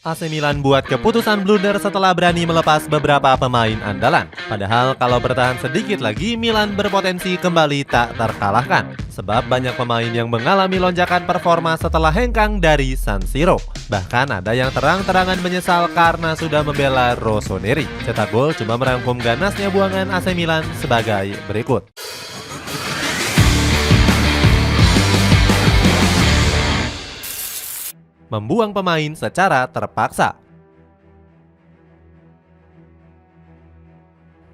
AC Milan buat keputusan blunder setelah berani melepas beberapa pemain andalan. Padahal kalau bertahan sedikit lagi, Milan berpotensi kembali tak terkalahkan. Sebab banyak pemain yang mengalami lonjakan performa setelah hengkang dari San Siro. Bahkan ada yang terang-terangan menyesal karena sudah membela Rossoneri. Cetak gol coba merangkum ganasnya buangan AC Milan sebagai berikut. Membuang pemain secara terpaksa.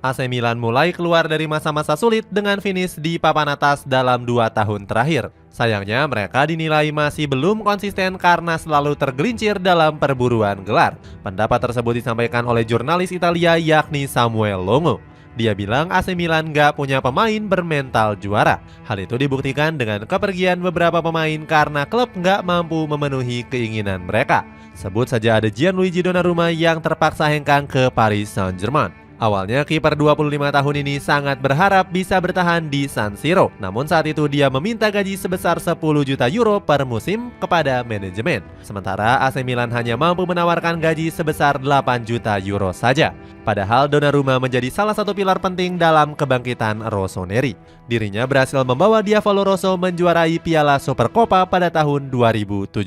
AC Milan mulai keluar dari masa-masa sulit dengan finish di papan atas dalam 2 tahun terakhir. Sayangnya mereka dinilai masih belum konsisten karena selalu tergelincir dalam perburuan gelar. Pendapat tersebut disampaikan oleh jurnalis Italia yakni Samuel Longo. Dia bilang AC Milan gak punya pemain bermental juara. Hal itu dibuktikan dengan kepergian beberapa pemain karena klub gak mampu memenuhi keinginan mereka. Sebut saja ada Gianluigi Donnarumma yang terpaksa hengkang ke Paris Saint-Germain. Awalnya kiper 25 tahun ini sangat berharap bisa bertahan di San Siro. Namun saat itu dia meminta gaji sebesar 10 juta euro per musim kepada manajemen. Sementara AC Milan hanya mampu menawarkan gaji sebesar 8 juta euro saja. Padahal Donnarumma menjadi salah satu pilar penting dalam kebangkitan Rossoneri. Dirinya berhasil membawa Diavolo Rosso menjuarai Piala Supercoppa pada tahun 2017.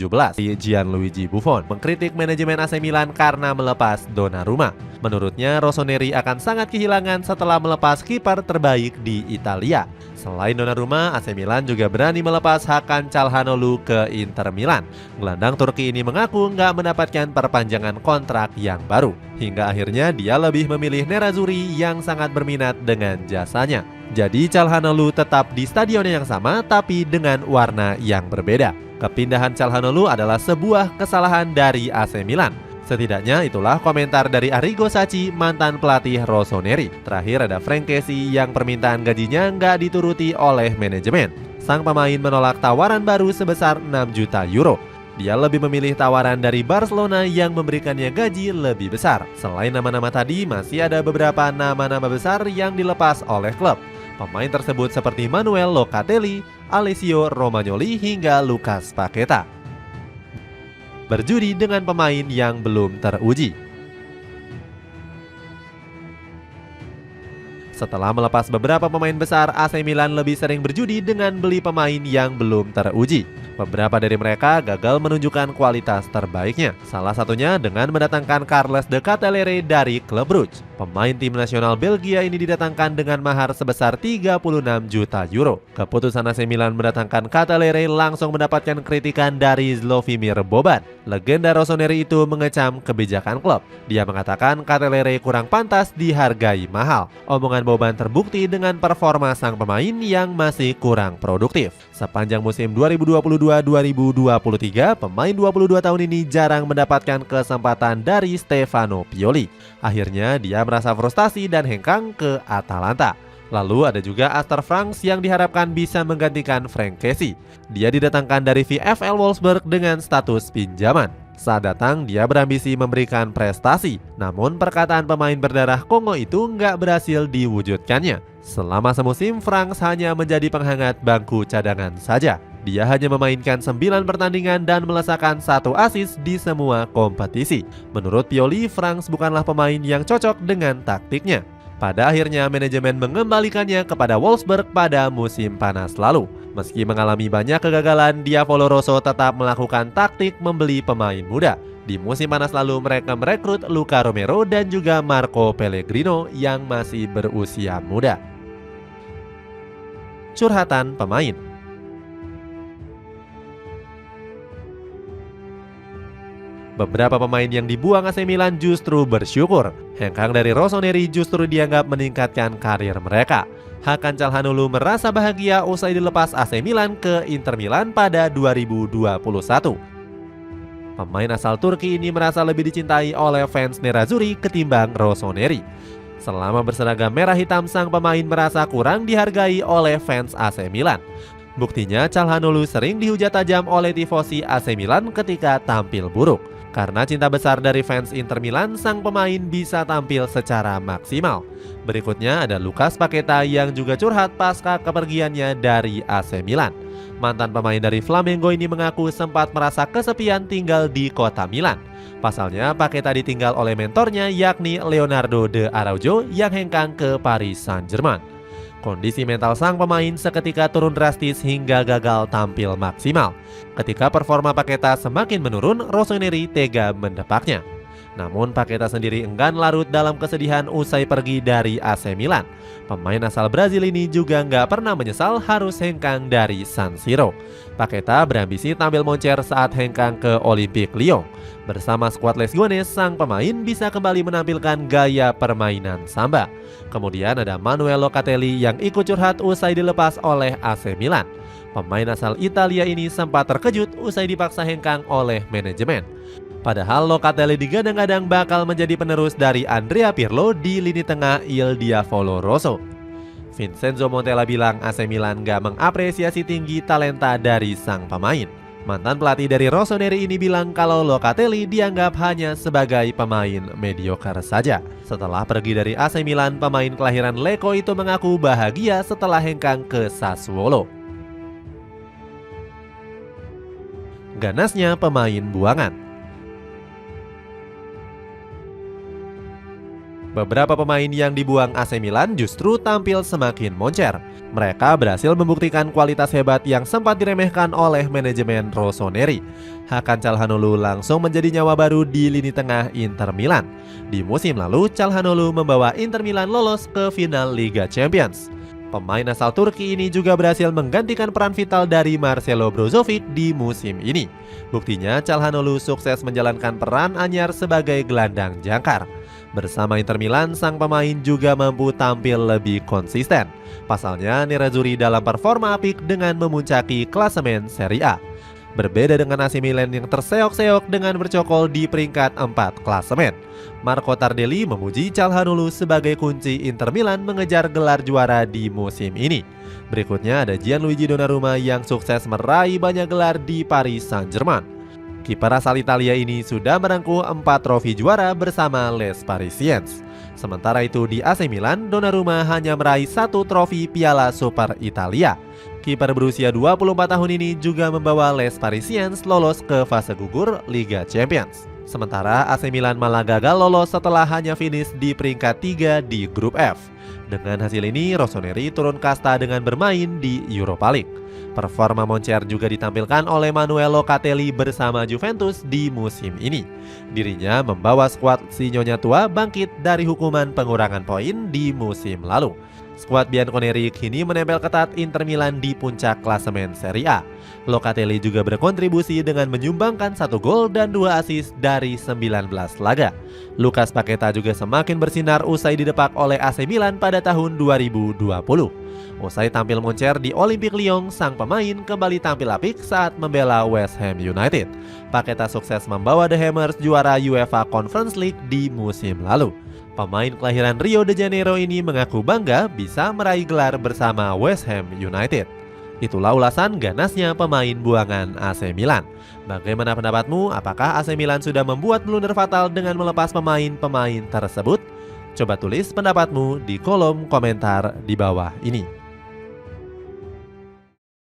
Gianluigi Buffon mengkritik manajemen AC Milan karena melepas Donnarumma. Menurutnya Rossoneri akan sangat kehilangan setelah melepas kiper terbaik di Italia. Selain Donnarumma, AC Milan juga berani melepas Hakan Çalhanoğlu ke Inter Milan. Gelandang Turki ini mengaku nggak mendapatkan perpanjangan kontrak yang baru. Hingga akhirnya dia lebih memilih Nerazzurri yang sangat berminat dengan jasanya. Jadi Çalhanoğlu tetap di stadion yang sama tapi dengan warna yang berbeda. Kepindahan Çalhanoğlu adalah sebuah kesalahan dari AC Milan. Setidaknya itulah komentar dari Arrigo Sacchi, mantan pelatih Rossoneri. Terakhir ada Frank Kessie yang permintaan gajinya nggak dituruti oleh manajemen. Sang pemain menolak tawaran baru sebesar 6 juta euro. Dia lebih memilih tawaran dari Barcelona yang memberikannya gaji lebih besar. Selain nama-nama tadi, masih ada beberapa nama-nama besar yang dilepas oleh klub. Pemain tersebut seperti Manuel Locatelli, Alessio Romagnoli hingga Lucas Paqueta. Berjudi dengan pemain yang belum teruji. Setelah melepas beberapa pemain besar, AC Milan lebih sering berjudi dengan beli pemain yang belum teruji. Beberapa dari mereka gagal menunjukkan kualitas terbaiknya. Salah satunya dengan mendatangkan Carles de Ketelaere dari klub Brugge. Pemain tim nasional Belgia ini didatangkan dengan mahar sebesar 36 juta euro. Keputusan AC Milan mendatangkan Ketelaere langsung mendapatkan kritikan dari Slawomir Boban. Legenda Rossoneri itu mengecam kebijakan klub. Dia mengatakan Ketelaere kurang pantas dihargai mahal. Omongan Boban terbukti dengan performa sang pemain yang masih kurang produktif. Sepanjang musim 2022-2023, pemain 22 tahun ini jarang mendapatkan kesempatan dari Stefano Pioli. Akhirnya dia merasa frustasi dan hengkang ke Atalanta. Lalu ada juga Aster Franks yang diharapkan bisa menggantikan Frank Kessie. Dia didatangkan dari VfL Wolfsburg dengan status pinjaman. Saat datang, dia berambisi memberikan prestasi. Namun perkataan pemain berdarah Kongo itu nggak berhasil diwujudkannya. Selama semusim, Franks hanya menjadi penghangat bangku cadangan saja. Dia hanya memainkan 9 pertandingan dan melesakan 1 assist di semua kompetisi. Menurut Pioli, Franks bukanlah pemain yang cocok dengan taktiknya. Pada akhirnya manajemen mengembalikannya kepada Wolfsburg pada musim panas lalu. Meski mengalami banyak kegagalan, Diavolo Rosso tetap melakukan taktik membeli pemain muda. Di musim panas lalu mereka merekrut Luca Romero dan juga Marco Pellegrino yang masih berusia muda. Curhatan pemain. Beberapa pemain yang dibuang AC Milan justru bersyukur. Hengkang dari Rossoneri justru dianggap meningkatkan karir mereka. Hakan Çalhanoğlu merasa bahagia usai dilepas AC Milan ke Inter Milan pada 2021. Pemain asal Turki ini merasa lebih dicintai oleh fans Nerazzurri ketimbang Rossoneri. Selama berseragam merah hitam, sang pemain merasa kurang dihargai oleh fans AC Milan. Buktinya Çalhanoğlu sering dihujat tajam oleh tifosi AC Milan ketika tampil buruk. Karena cinta besar dari fans Inter Milan, sang pemain bisa tampil secara maksimal. Berikutnya ada Lucas Paqueta yang juga curhat pasca kepergiannya dari AC Milan. Mantan pemain dari Flamengo ini mengaku sempat merasa kesepian tinggal di kota Milan. Pasalnya, Paqueta ditinggal oleh mentornya yakni Leonardo de Araujo yang hengkang ke Paris Saint-Germain. Kondisi mental sang pemain seketika turun drastis hingga gagal tampil maksimal. Ketika performa Paqueta semakin menurun, Rossoneri tega mendepaknya. Namun Paqueta sendiri enggan larut dalam kesedihan usai pergi dari AC Milan. Pemain asal Brazil ini juga nggak pernah menyesal harus hengkang dari San Siro. Paqueta berambisi tampil moncer saat hengkang ke Olympique Lyon. Bersama skuad Lesgones, sang pemain bisa kembali menampilkan gaya permainan samba. Kemudian ada Manuel Locatelli yang ikut curhat usai dilepas oleh AC Milan. Pemain asal Italia ini sempat terkejut usai dipaksa hengkang oleh manajemen. Padahal Locatelli digadang-gadang bakal menjadi penerus dari Andrea Pirlo di lini tengah Il Diavolo Rosso. Vincenzo Montella bilang AC Milan gak mengapresiasi tinggi talenta dari sang pemain. Mantan pelatih dari Rossoneri ini bilang kalau Locatelli dianggap hanya sebagai pemain mediocre saja. Setelah pergi dari AC Milan, pemain kelahiran Lecco itu mengaku bahagia setelah hengkang ke Sassuolo. Ganasnya pemain buangan. Beberapa pemain yang dibuang AC Milan justru tampil semakin moncer. Mereka berhasil membuktikan kualitas hebat yang sempat diremehkan oleh manajemen Rossoneri. Hakan Calhanoglu langsung menjadi nyawa baru di lini tengah Inter Milan. Di musim lalu, Calhanoglu membawa Inter Milan lolos ke final Liga Champions. Pemain asal Turki ini juga berhasil menggantikan peran vital dari Marcelo Brozovic di musim ini. Buktinya, Calhanoglu sukses menjalankan peran anyar sebagai gelandang jangkar. Bersama Inter Milan, sang pemain juga mampu tampil lebih konsisten. Pasalnya, Nerazzurri dalam performa apik dengan memuncaki klasemen Serie A. Berbeda dengan AC Milan yang terseok-seok dengan bercokol di peringkat 4 klasemen. Marco Tardelli memuji Calhanoglu sebagai kunci Inter Milan mengejar gelar juara di musim ini. Berikutnya ada Gianluigi Donnarumma yang sukses meraih banyak gelar di Paris Saint-Germain. Kiper asal Italia ini sudah merengkuh 4 trofi juara bersama Les Parisiens. Sementara itu di AC Milan, Donnarumma hanya meraih 1 trofi Piala Super Italia. Kiper berusia 24 tahun ini juga membawa Les Parisiens lolos ke fase gugur Liga Champions. Sementara AC Milan malah gagal lolos setelah hanya finish di peringkat 3 di grup F. Dengan hasil ini, Rossoneri turun kasta dengan bermain di Europa League. Performa moncer juga ditampilkan oleh Manuel Locatelli bersama Juventus di musim ini. Dirinya membawa skuad si Nyonya Tua bangkit dari hukuman pengurangan poin di musim lalu. Skuad Bianconeri kini menempel ketat Inter Milan di puncak klasemen Serie A. Locatelli juga berkontribusi dengan menyumbangkan 1 gol dan 2 assist dari 19 laga. Lucas Paqueta juga semakin bersinar usai didepak oleh AC Milan pada tahun 2020. Usai tampil moncer di Olympique Lyon, sang pemain kembali tampil apik saat membela West Ham United. Paqueta sukses membawa The Hammers juara UEFA Conference League di musim lalu. Pemain kelahiran Rio de Janeiro ini mengaku bangga bisa meraih gelar bersama West Ham United. Itulah ulasan ganasnya pemain buangan AC Milan. Bagaimana pendapatmu? Apakah AC Milan sudah membuat blunder fatal dengan melepas pemain-pemain tersebut? Coba tulis pendapatmu di kolom komentar di bawah ini.